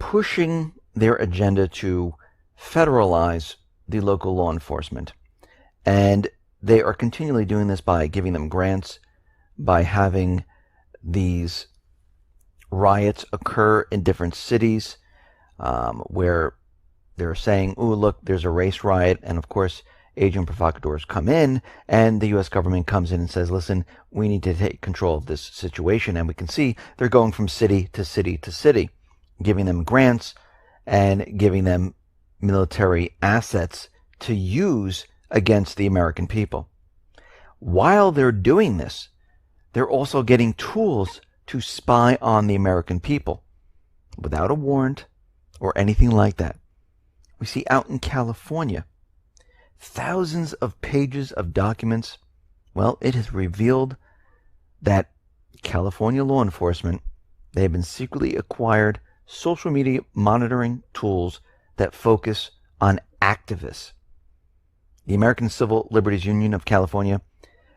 pushing their agenda to federalize the local law enforcement. And they are continually doing this by giving them grants, by having these riots occur in different cities where they're saying, oh, look, there's a race riot. And of course, agent provocateurs come in and the U.S. government comes in and says, listen, we need to take control of this situation. And we can see they're going from city to city to city, giving them grants and giving them military assets to use against the American people. While they're doing this, they're also getting tools to spy on the American people without a warrant or anything like that. We see out in California, thousands of pages of documents. Well, it has revealed that California law enforcement, they have been secretly acquired social media monitoring tools that focus on activists. The American Civil Liberties Union of California,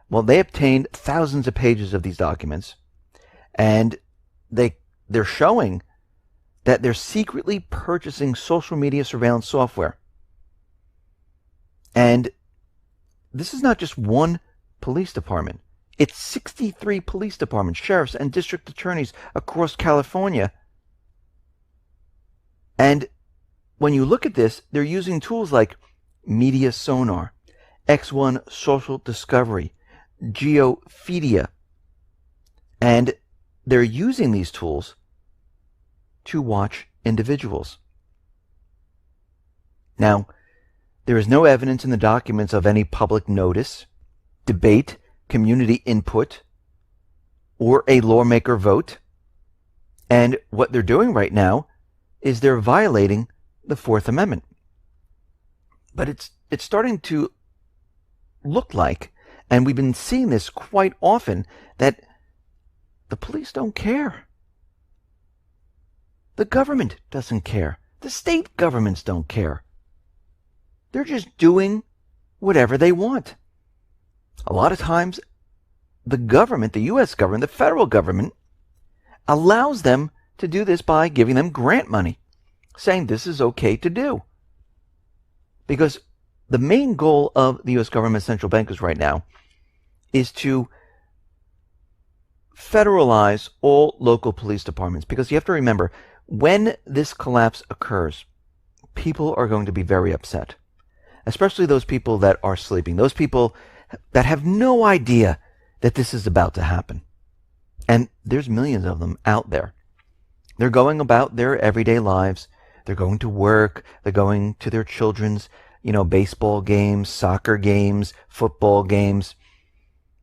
well, they obtained thousands of pages of these documents, and they're showing that they're secretly purchasing social media surveillance software. And this is not just one police department. It's 63 police departments, sheriffs, and district attorneys across California. And when you look at this, they're using tools like Media Sonar, X1 Social Discovery, Geofedia. And they're using these tools to watch individuals. Now, there is no evidence in the documents of any public notice, debate, community input, or a lawmaker vote. And what they're doing right now is they're violating the Fourth Amendment. But it's starting to look like, and we've been seeing this quite often, that the police don't care. The government doesn't care. The state governments don't care. They're just doing whatever they want. A lot of times, the government, the U.S. government, the federal government, allows them to do this by giving them grant money, saying this is okay to do. Because the main goal of the U.S. government central bankers right now is to federalize all local police departments. Because you have to remember, when this collapse occurs, people are going to be very upset. Especially those people that are sleeping. Those people that have no idea that this is about to happen. And there's millions of them out there. They're going about their everyday lives. They're going to work. They're going to their children's, baseball games, soccer games, football games.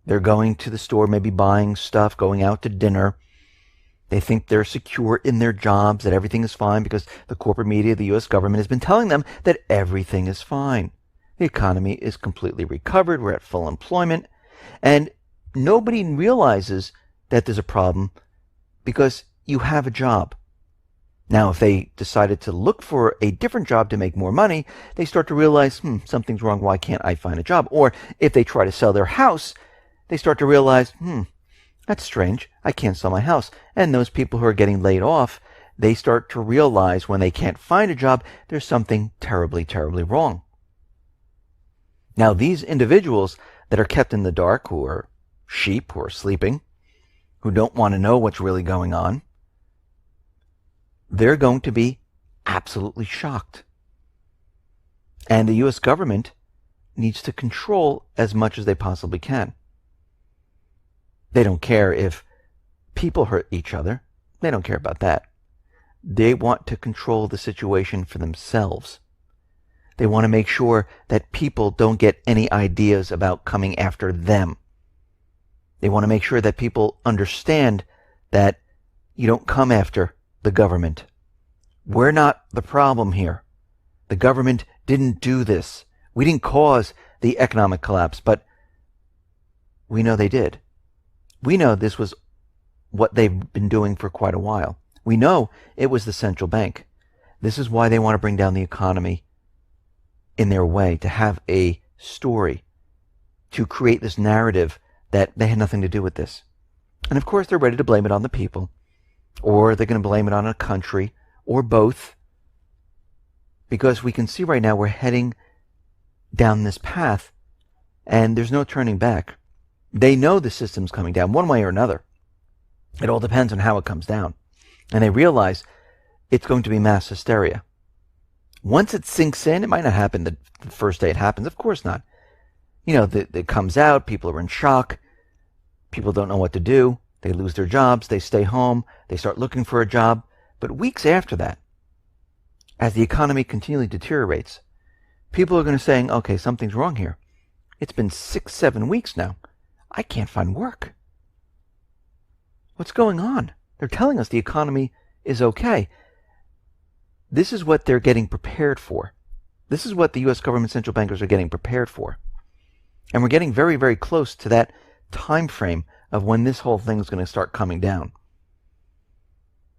They're going to the store, maybe buying stuff, going out to dinner. They think they're secure in their jobs, that everything is fine because the corporate media, the U.S. government has been telling them that everything is fine. The economy is completely recovered. We're at full employment. And nobody realizes that there's a problem because you have a job. Now, if they decided to look for a different job to make more money, they start to realize, something's wrong. Why can't I find a job? Or if they try to sell their house, they start to realize, that's strange. I can't sell my house. And those people who are getting laid off, they start to realize when they can't find a job, there's something terribly, terribly wrong. Now, these individuals that are kept in the dark, who are sheep, who are sleeping, who don't want to know what's really going on, they're going to be absolutely shocked. And the U.S. government needs to control as much as they possibly can. They don't care if people hurt each other. They don't care about that. They want to control the situation for themselves. They want to make sure that people don't get any ideas about coming after them. They want to make sure that people understand that you don't come after the government. We're not the problem here. The government didn't do this. We didn't cause the economic collapse, but we know they did. We know this was what they've been doing for quite a while. We know it was the central bank. This is why they want to bring down the economy in their way, to have a story, to create this narrative that they had nothing to do with this. And of course, they're ready to blame it on the people, or they're going to blame it on a country, or both, because we can see right now we're heading down this path and there's no turning back. They know the system's coming down one way or another. It all depends on how it comes down. And they realize it's going to be mass hysteria. Once it sinks in, it might not happen the first day it happens. Of course not. It comes out, people are in shock, people don't know what to do, they lose their jobs, they stay home, they start looking for a job. But weeks after that, as the economy continually deteriorates, people are going to say, okay, something's wrong here. It's been 6-7 weeks now. I can't find work. What's going on? They're telling us the economy is okay. This is what they're getting prepared for. This is what the U.S. government central bankers are getting prepared for. And we're getting very, very close to that time frame of when this whole thing is going to start coming down.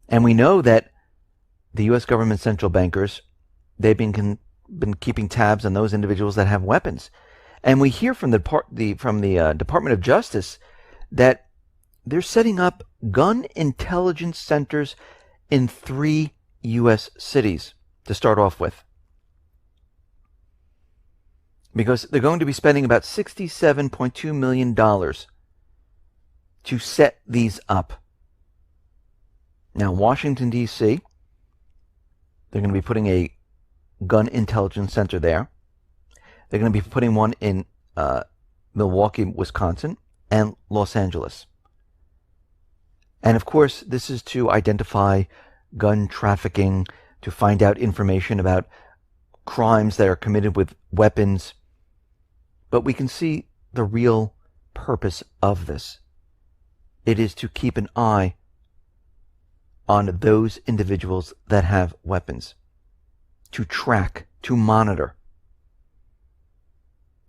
And we know that the U.S. government central bankers, they've been keeping tabs on those individuals that have weapons. And we hear from the Department of Justice that they're setting up gun intelligence centers in 3 U.S. cities to start off with. Because they're going to be spending about $67.2 million to set these up. Now, Washington, D.C., they're going to be putting a gun intelligence center there. They're going to be putting one in Milwaukee, Wisconsin, and Los Angeles. And of course, this is to identify gun trafficking, to find out information about crimes that are committed with weapons. But we can see the real purpose of this. It is to keep an eye on those individuals that have weapons, to track, to monitor.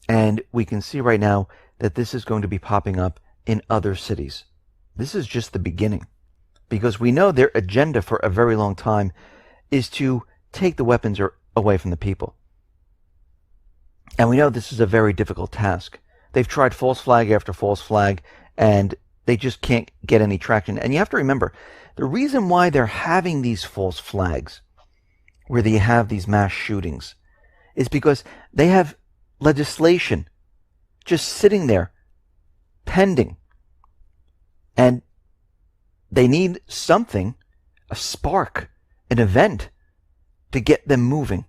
And we can see right now that this is going to be popping up in other cities. This is just the beginning, because we know their agenda for a very long time is to take the weapons away from the people. And we know this is a very difficult task. They've tried false flag after false flag, and they just can't get any traction. And you have to remember, the reason why they're having these false flags, where they have these mass shootings, is because they have legislation just sitting there, pending. And they need something, a spark, an event, to get them moving,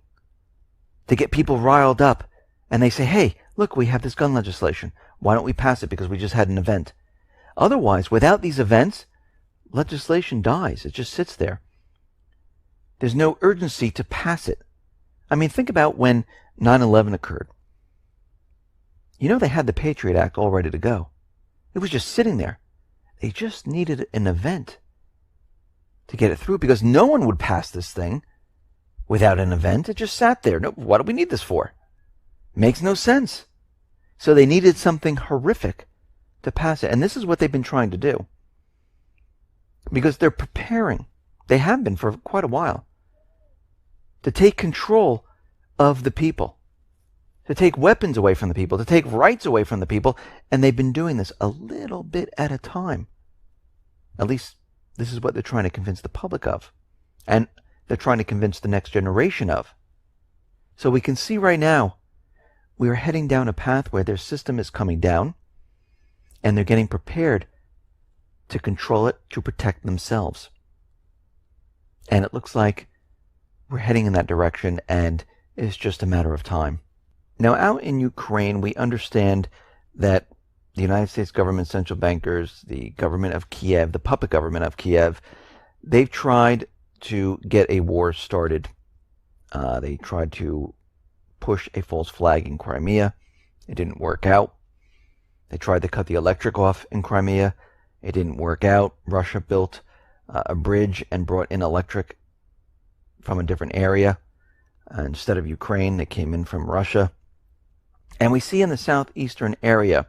to get people riled up. And they say, hey, look, we have this gun legislation. Why don't we pass it? Because we just had an event. Otherwise, without these events, legislation dies. It just sits there. There's no urgency to pass it. I mean, think about when 9/11 occurred. They had the Patriot Act all ready to go. It was just sitting there. They just needed an event to get it through, because no one would pass this thing without an event. It just sat there. No, what do we need this for? Makes no sense. So they needed something horrific to pass it. And this is what they've been trying to do. Because they're preparing. They have been for quite a while. To take control of the people. To take weapons away from the people. To take rights away from the people. And they've been doing this a little bit at a time. At least this is what they're trying to convince the public of. And they're trying to convince the next generation of. So we can see right now, we are heading down a path where their system is coming down, and they're getting prepared to control it, to protect themselves. And it looks like we're heading in that direction, and it's just a matter of time. Now, out in Ukraine, we understand that the United States government central bankers, the government of Kiev, the puppet government of Kiev, they've tried to get a war started. They tried to push a false flag in Crimea. It didn't work out. They tried to cut the electric off in Crimea. It didn't work out. Russia built a bridge and brought in electric from a different area. Instead of Ukraine, they came in from Russia. And we see in the southeastern area,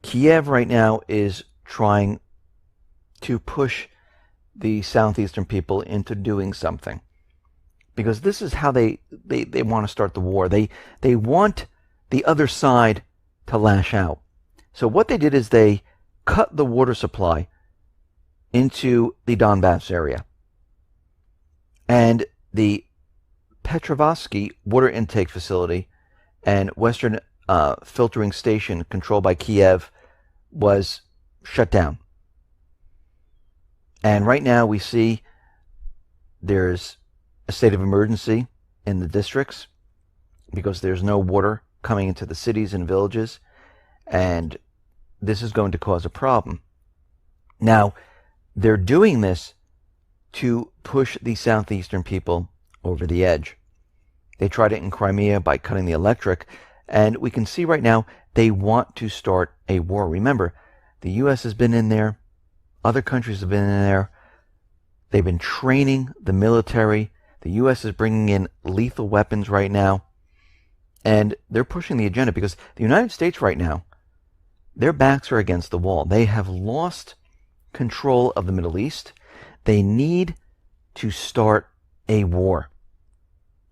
Kiev right now is trying to push the southeastern people into doing something. Because this is how they want to start the war. They want the other side to lash out. So what they did is they cut the water supply into the Donbass area. And the Petrovsky water intake facility and Western filtering station controlled by Kiev was shut down. And right now we see there's a state of emergency in the districts because there's no water coming into the cities and villages, and this is going to cause a problem. Now, they're doing this to push the southeastern people over the edge. They tried it in Crimea by cutting the electric, and we can see right now they want to start a war. Remember, the U.S. has been in there, other countries have been in there, they've been training the military, the U.S. is bringing in lethal weapons right now, and they're pushing the agenda because the United States right now, their backs are against the wall. They have lost control of the Middle East. They need to start a war.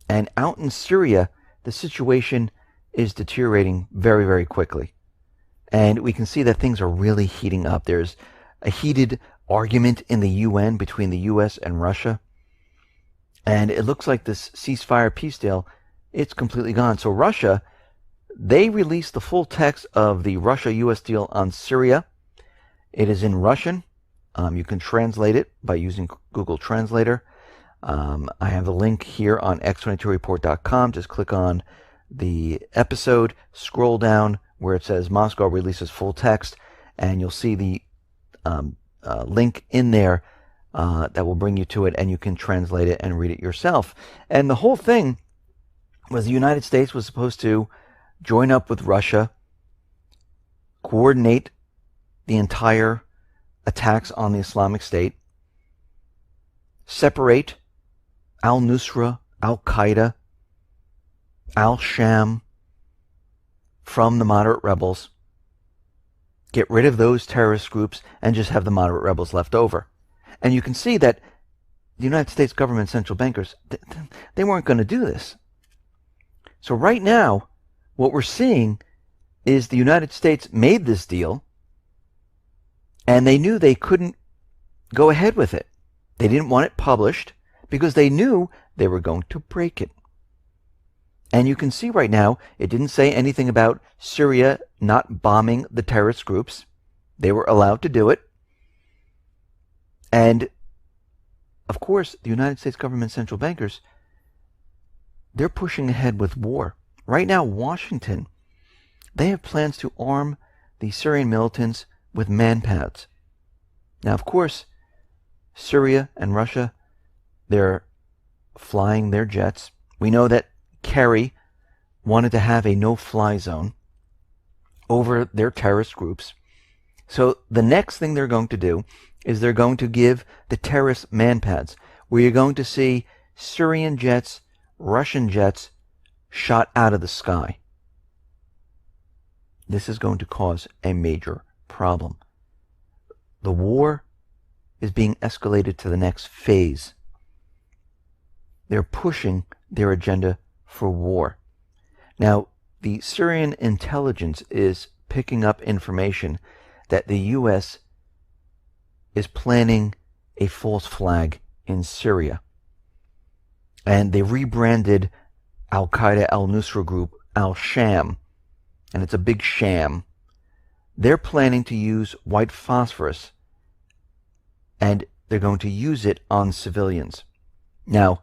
And out in Syria, the situation is deteriorating very, very quickly. And we can see that things are really heating up. There's a heated argument in the UN between the US and Russia. And it looks like this ceasefire peace deal, it's completely gone. So Russia, they released the full text of the Russia-US deal on Syria. It is in Russian. You can translate it by using Google Translator. I have the link here on x22report.com. Just click on the episode, scroll down where it says Moscow releases full text, and you'll see the link in there that will bring you to it, and you can translate it and read it yourself. And the whole thing was the United States was supposed to join up with Russia, coordinate the entire attacks on the Islamic State, separate al-Nusra, al-Qaeda, al-Sham from the moderate rebels, get rid of those terrorist groups, and just have the moderate rebels left over. And you can see that the United States government central bankers, they weren't going to do this. So right now, what we're seeing is the United States made this deal, and they knew they couldn't go ahead with it. They didn't want it published because they knew they were going to break it. And you can see right now, it didn't say anything about Syria not bombing the terrorist groups. They were allowed to do it. And, of course, the United States government central bankers, they're pushing ahead with war. Right now, Washington, they have plans to arm the Syrian militants with manpads. Now, of course, Syria and Russia, they're flying their jets. We know that Kerry wanted to have a no-fly zone over their terrorist groups. So the next thing they're going to do is they're going to give the terrorists manpads, where you're going to see Syrian jets, Russian jets shot out of the sky. This is going to cause a major problem. The war is being escalated to the next phase. They're pushing their agenda for war. Now, the Syrian intelligence is picking up information that the U.S. is planning a false flag in Syria. And they rebranded al-Qaeda al-Nusra group al-Sham, and it's a big sham. They're planning to use white phosphorus, and they're going to use it on civilians. Now,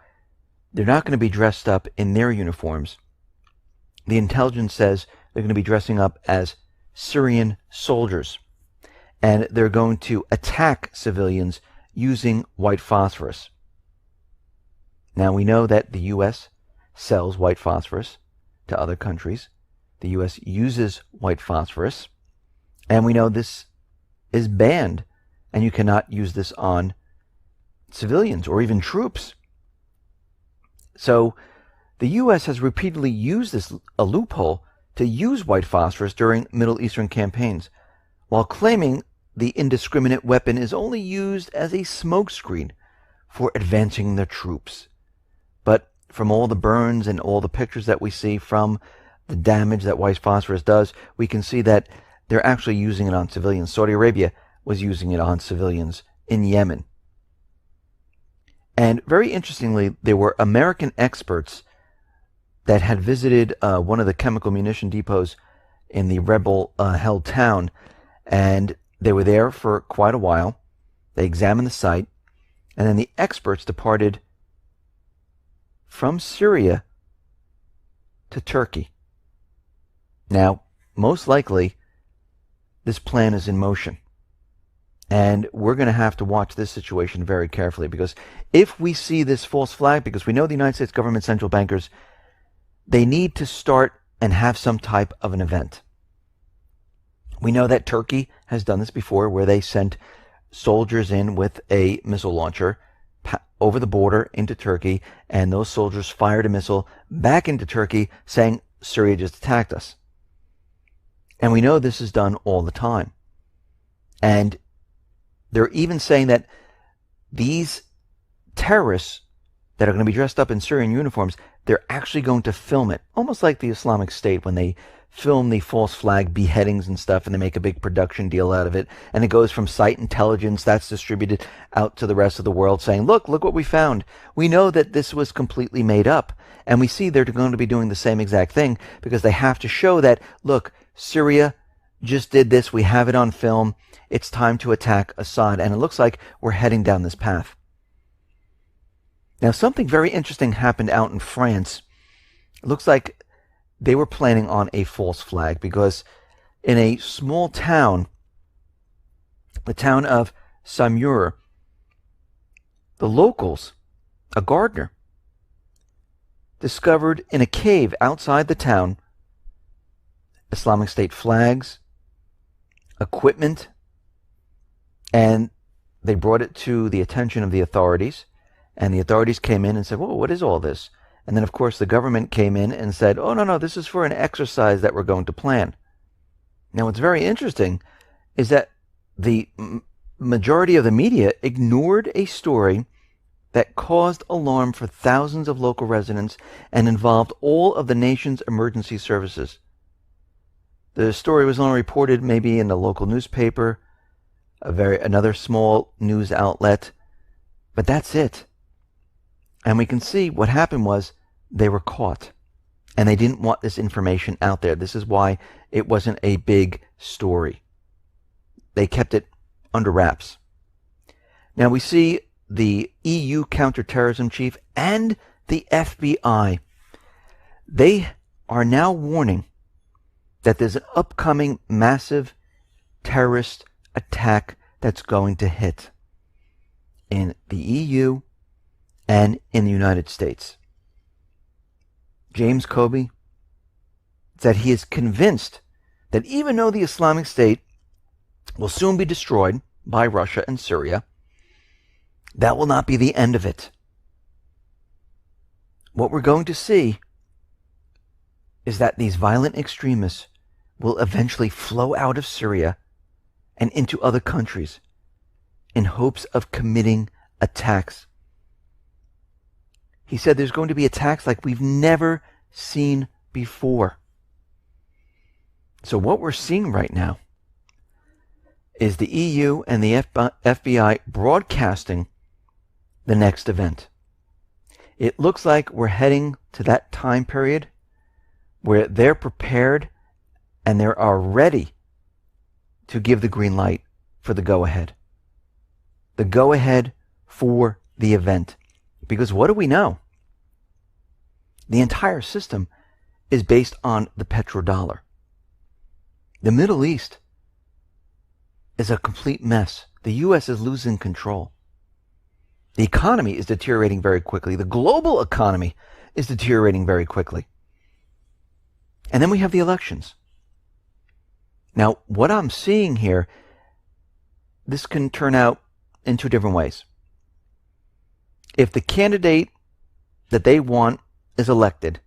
they're not going to be dressed up in their uniforms. The intelligence says they're going to be dressing up as Syrian soldiers, and they're going to attack civilians using white phosphorus. Now, we know that the U.S. sells white phosphorus to other countries. The U.S. uses white phosphorus, and we know this is banned, and you cannot use this on civilians or even troops. So the U.S. has repeatedly used a loophole to use white phosphorus during Middle Eastern campaigns, while claiming the indiscriminate weapon is only used as a smokescreen for advancing the troops. But from all the burns and all the pictures that we see from the damage that white phosphorus does, we can see that they're actually using it on civilians. Saudi Arabia was using it on civilians in Yemen. And very interestingly, there were American experts that had visited one of the chemical munition depots in the rebel held town, and they were there for quite a while. They examined the site, and then the experts departed from Syria to Turkey. Now, most likely, this plan is in motion. And we're going to have to watch this situation very carefully, because if we see this false flag, because we know the United States government central bankers, they need to start and have some type of an event. We know that Turkey has done this before, where they sent soldiers in with a missile launcher over the border into Turkey, and those soldiers fired a missile back into Turkey saying Syria just attacked us. And we know this is done all the time. And they're even saying that these terrorists that are going to be dressed up in Syrian uniforms, they're actually going to film it, almost like the Islamic State when they film the false flag beheadings and stuff, and they make a big production deal out of it, and it goes from site intelligence that's distributed out to the rest of the world saying, look what we found. We know that this was completely made up, and we see they're going to be doing the same exact thing, because they have to show that, look, Syria just did this, we have it on film, it's time to attack Assad, and it looks like we're heading down this path. Now, something very interesting happened out in France. It looks like they were planning on a false flag, because in a small town, the town of Saumur, the locals, a gardener, discovered in a cave outside the town Islamic State flags, equipment, and they brought it to the attention of the authorities, and the authorities came in and said, whoa, what is all this? And then, of course, the government came in and said, oh, no, this is for an exercise that we're going to plan. Now, what's very interesting is that the majority of the media ignored a story that caused alarm for thousands of local residents and involved all of the nation's emergency services. The story was only reported maybe in the local newspaper, another small news outlet, but that's it. And we can see what happened was they were caught, and they didn't want this information out there. This is why it wasn't a big story. They kept it under wraps. Now we see the EU counterterrorism chief and the FBI. They are now warning that there's an upcoming massive terrorist attack that's going to hit in the EU and in the United States. James Comey said he is convinced that even though the Islamic State will soon be destroyed by Russia and Syria, that will not be the end of it. What we're going to see is that these violent extremists will eventually flow out of Syria and into other countries in hopes of committing attacks. He said there's going to be attacks like we've never seen before. So what we're seeing right now is the EU and the FBI broadcasting the next event. It looks like we're heading to that time period where they're prepared and they are ready to give the green light for the go-ahead. The go-ahead for the event. Because what do we know? The entire system is based on the petrodollar. The Middle East is a complete mess. The U.S. is losing control. The economy is deteriorating very quickly. The global economy is deteriorating very quickly. And then we have the elections. Now, what I'm seeing here, this can turn out in two different ways. If the candidate that they want is elected,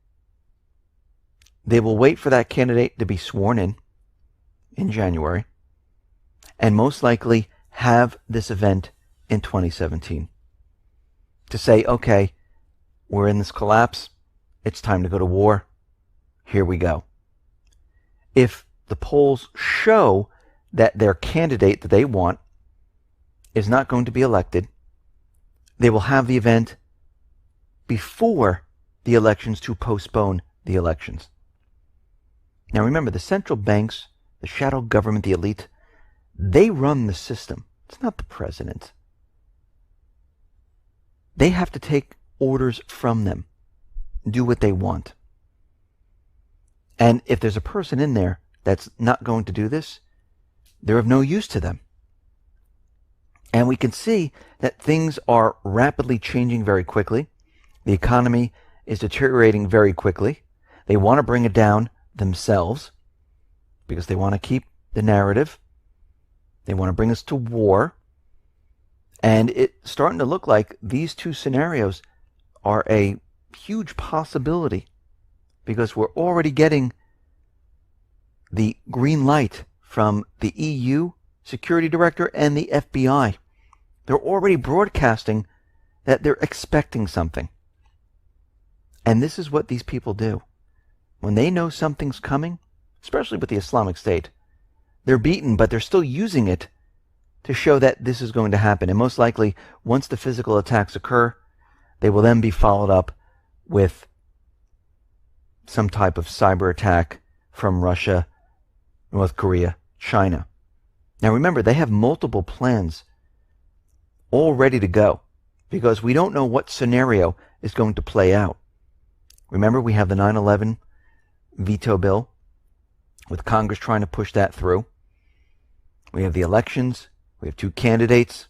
they will wait for that candidate to be sworn in January, and most likely have this event in 2017 to say, okay, we're in this collapse, it's time to go to war, here we go. If the polls show that their candidate that they want is not going to be elected, they will have the event before the elections to postpone the elections. Now remember, the central banks, the shadow government, the elite, they run the system. It's not the president. They have to take orders from them, do what they want. And if there's a person in there that's not going to do this, they're of no use to them. And we can see that things are rapidly changing very quickly. The economy is deteriorating very quickly. They want to bring it down themselves because they want to keep the narrative. They want to bring us to war. And it's starting to look like these two scenarios are a huge possibility because we're already getting the green light from the EU security director and the FBI. They're already broadcasting that they're expecting something. And this is what these people do. When they know something's coming, especially with the Islamic State, they're beaten, but they're still using it to show that this is going to happen. And most likely, once the physical attacks occur, they will then be followed up with some type of cyber attack from Russia, North Korea, China. Now remember, they have multiple plans all ready to go because we don't know what scenario is going to play out. Remember, we have the 9/11 veto bill with Congress trying to push that through. We have the elections. We have two candidates.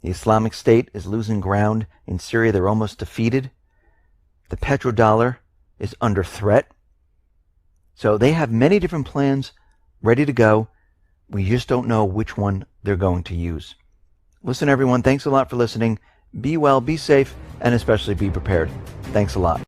The Islamic State is losing ground in Syria. They're almost defeated. The petrodollar is under threat. So they have many different plans ready to go. We just don't know which one they're going to use. Listen, everyone, thanks a lot for listening. Be well, be safe, and especially be prepared. Thanks a lot.